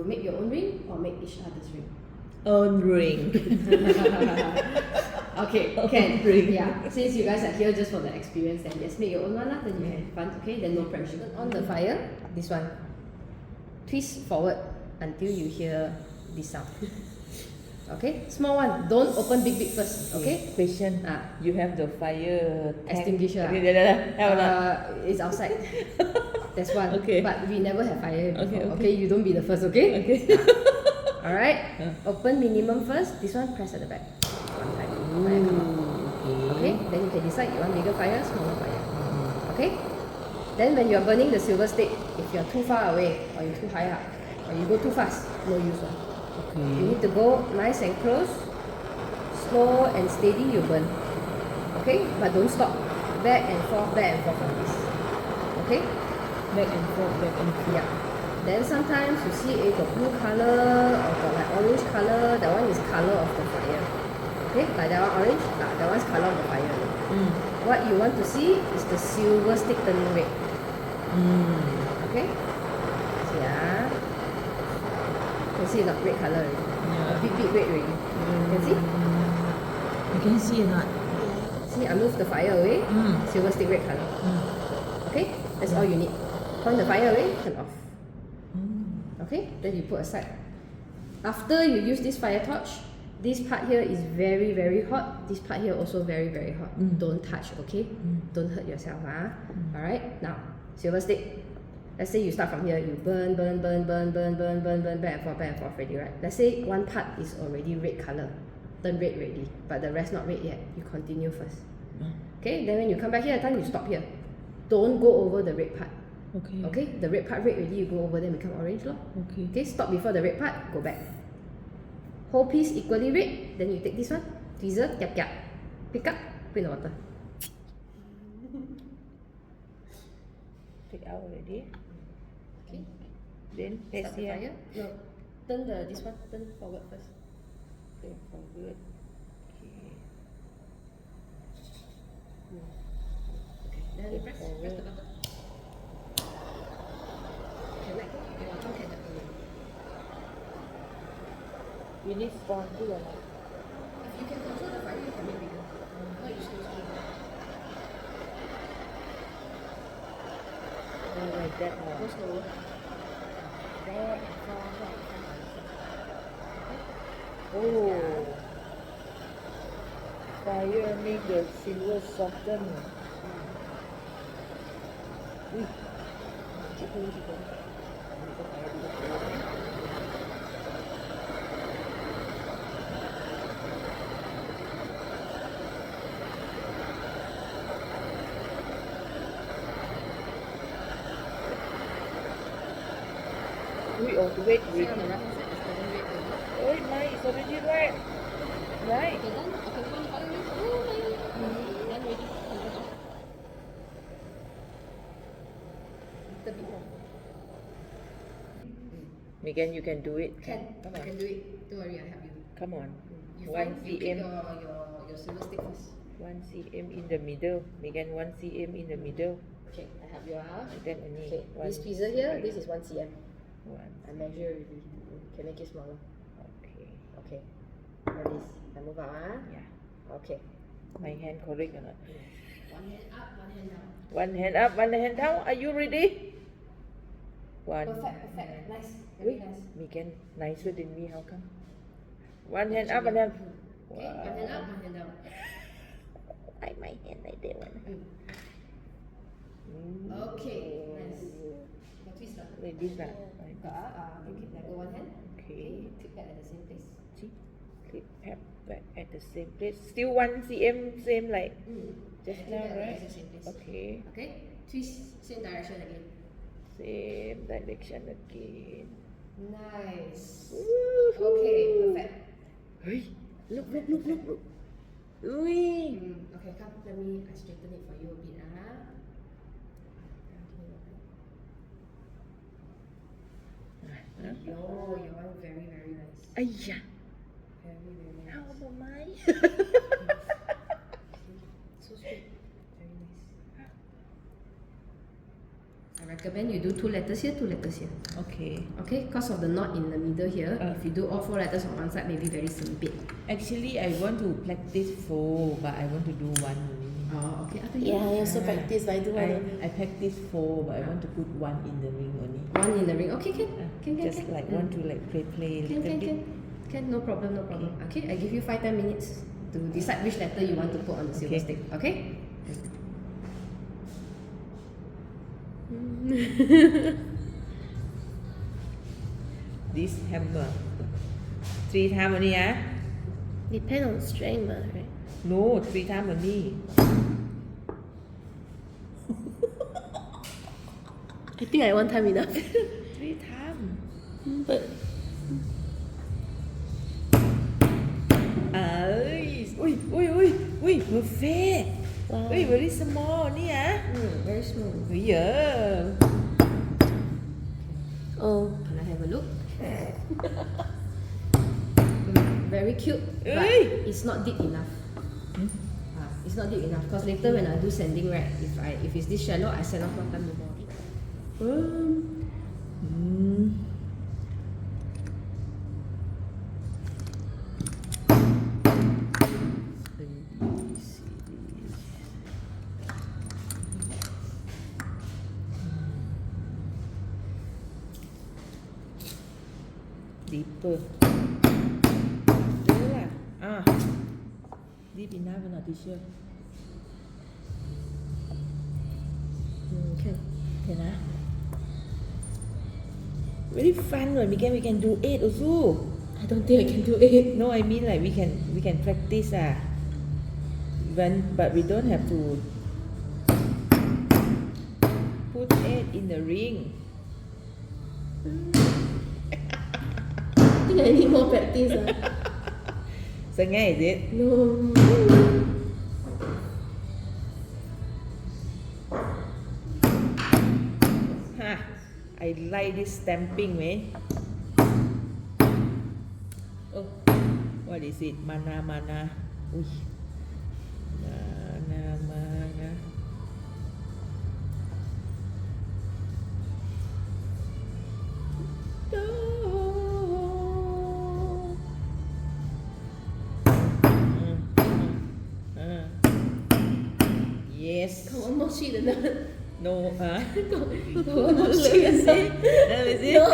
make your own ring or make each other's ring? Own ring. Okay, can. Ring. Yeah, since you guys are here just for the experience, then just make your own one, then you have fun, okay? Then no pressure. On the fire, this one. Twist forward until you hear this sound. Okay, small one. Don't open big first, okay? Question. Ah. You have the fire tank. Extinguisher. It's outside. That's one. Okay. But we never have fire before. Okay. You don't be the first, okay? Okay. Alright. Open minimum first. This one press at the back. One time. Fire come out. Okay. Then you can decide you want bigger fire, smaller fire. Okay. Then when you are burning the silver stick, if you are too far away or you're too high up or you go too fast, no use one. You need to go nice and close, slow and steady. You burn. Okay. But don't stop. Back and forth like this. Okay. Back and forth, back and forth. Yeah. Then sometimes you see it got blue color or got like orange color. That one is color of the fire. Okay, like that one orange. That one's color of the fire. What you want to see is the silver stick turning red. Okay. See you can see not red color already. Yeah. Big red already. Can see? You can see or not? See, I move the fire away. Silver stick red color. Okay, that's all you need. Point the fire away, turn off. Okay, then you put aside. After you use this fire torch, this part here is very, very hot. This part here also very, very hot. Don't touch, okay? Don't hurt yourself, Alright, now, silver stick. Let's say you start from here, you burn, back and forth already, right? Let's say one part is already red color, turn red already, but the rest not red yet. You continue first. Okay, then when you come back here, you stop here. Don't go over the red part. Okay, the red part red already, you go over, then become orange, lor. Okay, stop before the red part, go back. Whole piece equally red, then you take this one, tweezer, yap, pick up, put in the water. Take out already. Okay. Then Start let's the see. fire. No, turn this one, turn forward first. Turn forward. Okay. Okay, then press the button. Can let go, your tongue can let go. You need spongy or not? If you can control the fire, you can make bigger. Not you slow. Like that now. Go slower. Back and forth. Oh. Fire make the silver soften. Keep going. Wait. See on the right hand side, it's turning red already. Oh, mine is already red. Right. Okay, done. Okay, come on, follow me. Oh, done ready. Turn it off. Little bit more. Megan, you can do it. Can. Come I on. can do it. Don't worry, I help you. Come on. You 1 find, you keep cm. your silver stick first. 1 cm in the middle. Megan, 1 cm in the middle. Okay, I help you Then only Okay, one this tweezer here, this is 1 cm. One. I measure already. Can make it smaller. Okay. Okay. Like this. I move out. Yeah. Okay. My hand correct or not? One hand up, one hand down. One hand up, one hand down. Are you ready? One. Perfect. Nice. Very Wait, nice. Megan, nicer than me. How come? One hand up, one hand. Okay, one hand up, one hand down. Like my hand like that one. Okay, nice. Now twist lah. Like this lah. Okay, now go one hand. Okay. Click back at the same place. See? Clip back at the same place. Still 1 cm, same like just Click now, back right? at the same place. Okay. Okay, twist same direction again. Same direction again. Nice. Woohoo. Okay, perfect. Hey, look. Ui. Okay, come. Let me straighten it for you a bit. Yo, your one very nice. Ayah. Very nice. How about mine? So sweet. Very nice. I recommend second band, you do 2 letters here, 2 letters here. Okay. Okay, because of the knot in the middle here, if you do all 4 letters on one side, maybe very sempit. Actually, I want to practice 4, but I want to do 1 only. Oh, okay. After you. Yeah, I also practice, but I do one. I practice 4, but I want to put 1 in the ring only. 1 in the ring. Okay, can. Just like want to like play a little bit. Can, no problem, no problem. Okay, I give you 5-10 minutes to decide which letter you want to put on the silver stick. Okay? This hammer. 3 times only, ah? Depend on strength, right? No, 3 times only. I think I one time enough. 3 times. But Ui, perfect. wow. Ui, very small ni ah. Very small. Yeah. Oh, Can I have a look? Very cute, but Hey! it's not deep enough. It's not deep enough because later when I do sanding, right, if it's this shallow, I sand off one time more. Deeper. Deeper lah. Ah. Deep enough or not, teacher? Can. Can ah? Very fun when we can do 8 also. I don't think I can do it. No, I mean like we can practice ah. But we don't have to put 8 in the ring. I think I need more practice. Sengai is it? No. Ha! I like this stamping, man. Oh, what is it? Mana. Ui. Mana. Yes. Got one more sheet than that. No, huh? Got one more sheet than that. Is it? No.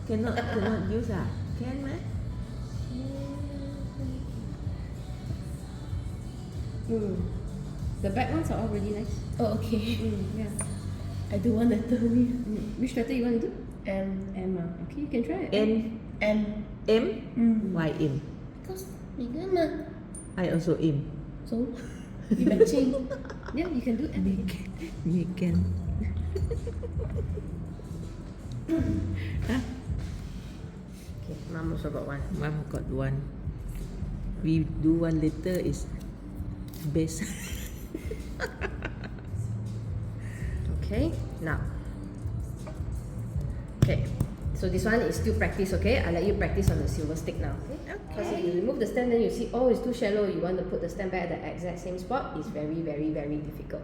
Cannot use ah? Can meh? The back ones are all really nice. Oh, okay. Yeah. I do one letter only. Which letter you want to do? M. M. Okay, you can try it. N. M. M? Why M? Because 你看嘛 I also M. So, you matching. Yeah, you can do M. You can. Huh? Okay, Mom also got one. Mom got one. We do one later is best. Okay, now. Okay, so this one is still practice, okay? I'll let you practice on the silver stick now, okay? Because if you remove the stem, then you see, oh, it's too shallow. You want to put the stem back at the exact same spot. It's very, very, very difficult.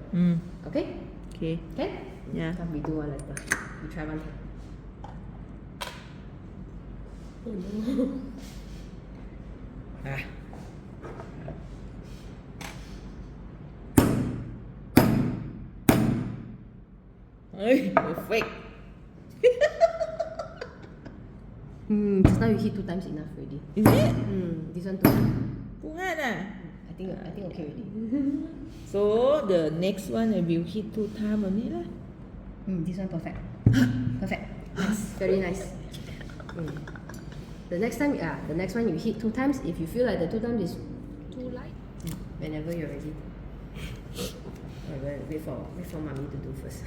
Okay? Okay. Okay? Yeah. Come, we do one later. You try one. Oh no. Ah. Hey, perfect. Just now you hit 2 times enough already. Is it? This one 2 times. Tuhan ah. I think okay already. So the next one I will hit 2 times only lah. This one perfect. Perfect. Nice. Very nice. The next one you hit 2 times. If you feel like the 2 times is too light, whenever you're ready. Wait for mommy to do first.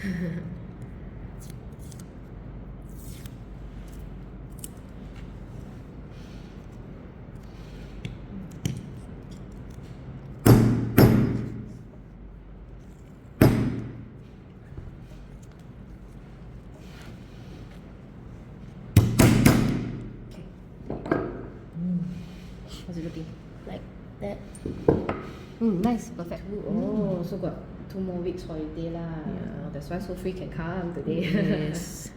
How's it looking? Like that. Nice, perfect. Oh, so good. 2 more weeks holiday lah. Yeah. That's why so free can come today. Yes.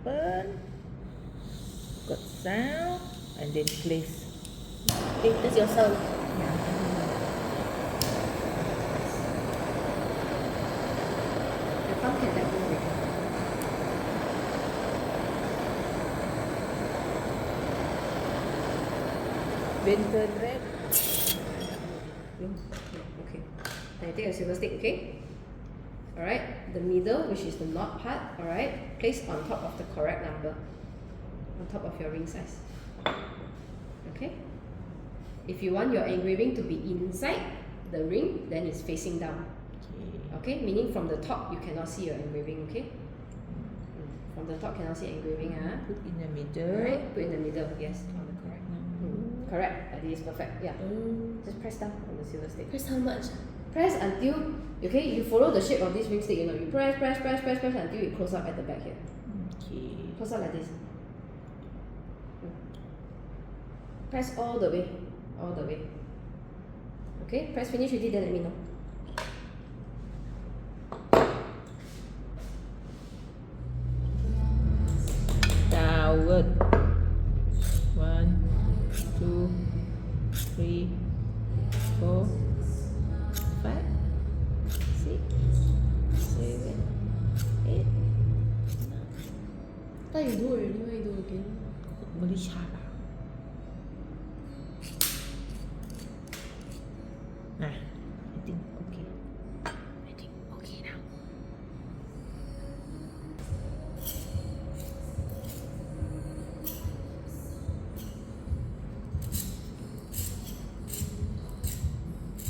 Burn. Got sound and then place. Okay, that's your sound. The thumb can let go already. Then turn red. Okay. Then you take a silver stick, okay? Alright, the middle, which is the knot part, alright, place on top of the correct number. On top of your ring size. Okay? If you want your engraving to be inside the ring, then it's facing down. Okay? Meaning from the top you cannot see your engraving, okay? From the top cannot see engraving, Put in the middle. Alright, put in the middle, yes, on the correct. Correct, that is perfect, yeah. Just press down on the silver stick. Press how much? Press until, okay, you follow the shape of this ring stick, you know, you press until it close up at the back here. Okay. Close up like this. Press all the way. Okay, press finish already, then let me know. Downward. 1, 2, 3, 4, 5, 6, 7, 8. I thought you do already, why you do again? Very sharp. I think okay. I think okay now.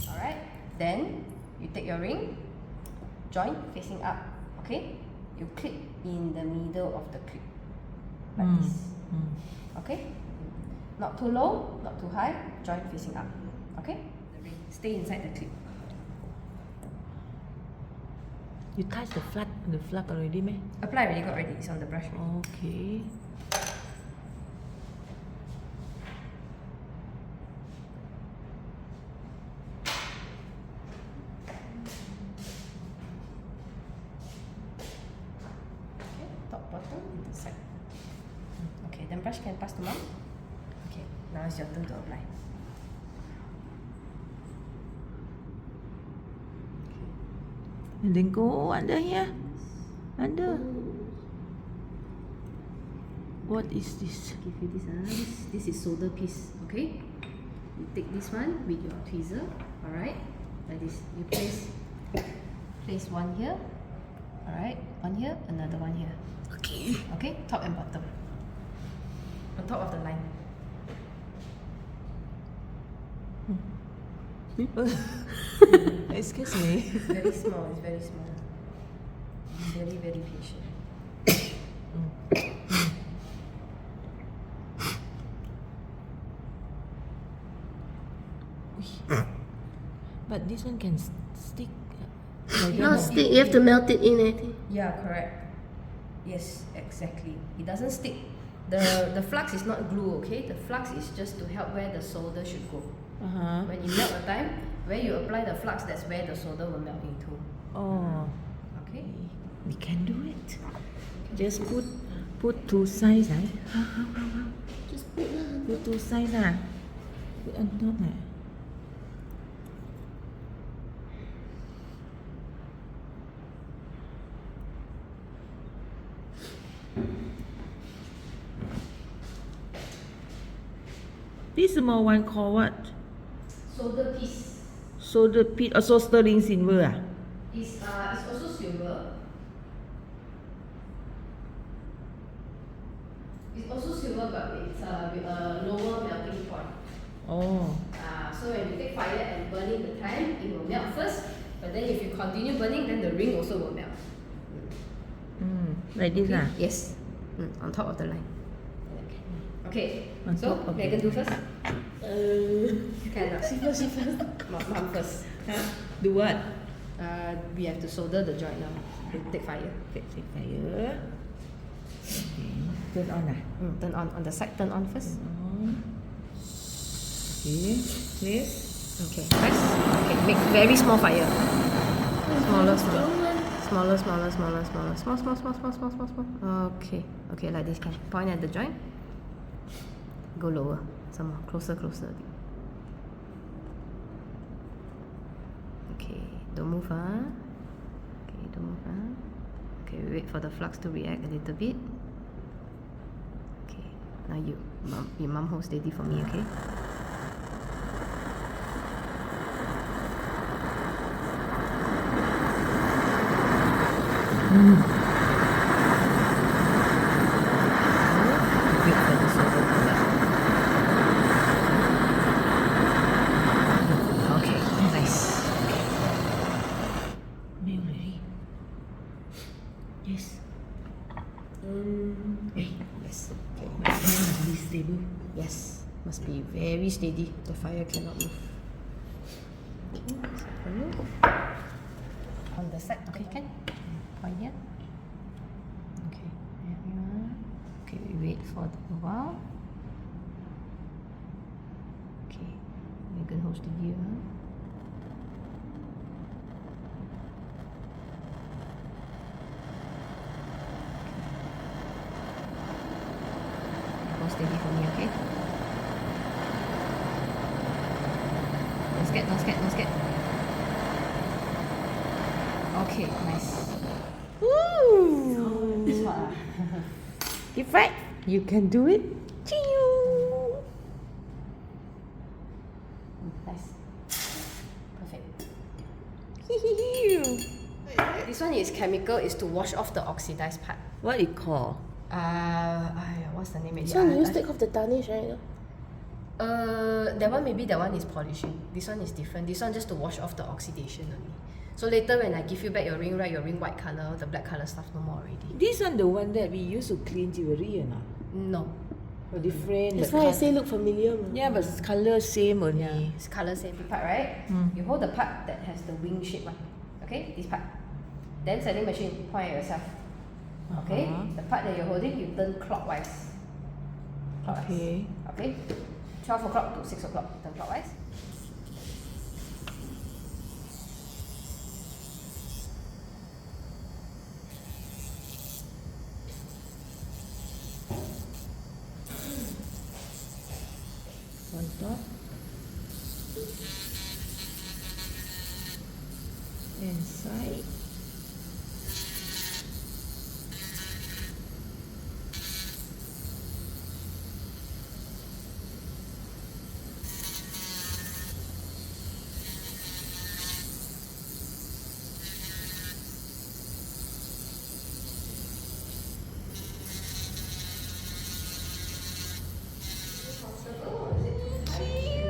Alright, then you take your ring, join facing up, okay? You clip in the middle of the clip, like this, okay? Not too low, not too high, join facing up, okay? The ring, stay inside the clip. You touch the flag already, meh? Apply already, got ready, it's on the brush already. Okay. Okay, top, bottom, and the side. Okay, then brush can pass to mom. Okay, now it's your turn to apply. And then go under here. Under. What is this? Give you this, this is solder piece, okay? You take this one with your tweezer, alright? Like this, you place one here, alright? One here, another one here. Okay. Okay, top and bottom. On top of the line. Excuse me. It's very small, it's very small. Very, very patient. But this one can stick. Like Not that. stick, you have to melt it in, I think. Yeah, correct. Yes, exactly. It doesn't stick. The flux is not glue, okay? The flux is just to help where the solder should go. Uh-huh. When you melt the time, where you apply the flux, that's where the solder will melt into. Oh, Okay? we can do it. Just put two sides, eh? How? Just put lah. Put two sides, ah. Put on top, ah. This small one called what? Solder piece Solder pit or sterling silver, ah? is also silver. It's also silver, but it's with a lower melting point. Oh. So when you take fire and burn it the time, it will melt first. But then if you continue burning, then the ring also will melt. Like this, Okay? ah? Yes. On top of the line. Okay. On So top of Megan the do first. Can She first. Mom first. Do what? We have to solder the joint now. Take fire. Take fire. Turn on ah. Turn on the side. Turn on first. Okay. Yes. Okay. Press. Okay. Make very small fire. Smaller. Small. Okay. Okay, like this kind. Point at the joint. Go lower. Some more. Closer. Okay. Don't move, huh? Okay, don't move, huh? Okay, wait for the flux to react a little bit. Okay. Now your mum hold steady for me, okay? Wait for the silver color. Okay, nice. Nail ready. Yes. Yes. Okay. Must be stable. Yes. Must be very steady. The fire cannot move. Okay, let's have a look. On the side. Okay, can. Point here. Okay. There we are. Okay, we wait for a while. Okay. Megan holds the view. Hold steady for me, okay? Don't scared. Okay, nice. Woo! This one. Keep fight. You can do it. Ching! Nice. Perfect. Hee-hee-hee. This one is chemical, is to wash off the oxidized part. What it call? What's the name? So you take off the tarnish, right? That one is polishing. This one is different. This one just to wash off the oxidation only. So later when I give you back your ring, right, your ring white color, the black color stuff no more already. This one the one that we use to clean jewelry or not? No. Or different? That's but why I col- say look familiar. Yeah, but it's color same only. Yeah, it's color same part, right? You hold the part that has the wing shape one. Okay, this part. Then sewing machine, point at yourself. Okay, the part that you're holding, you turn clockwise. Okay. Okay, 12 o'clock to 6 o'clock, turn clockwise. On top. And side.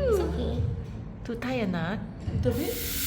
It's okay. To tie a knot. The bit?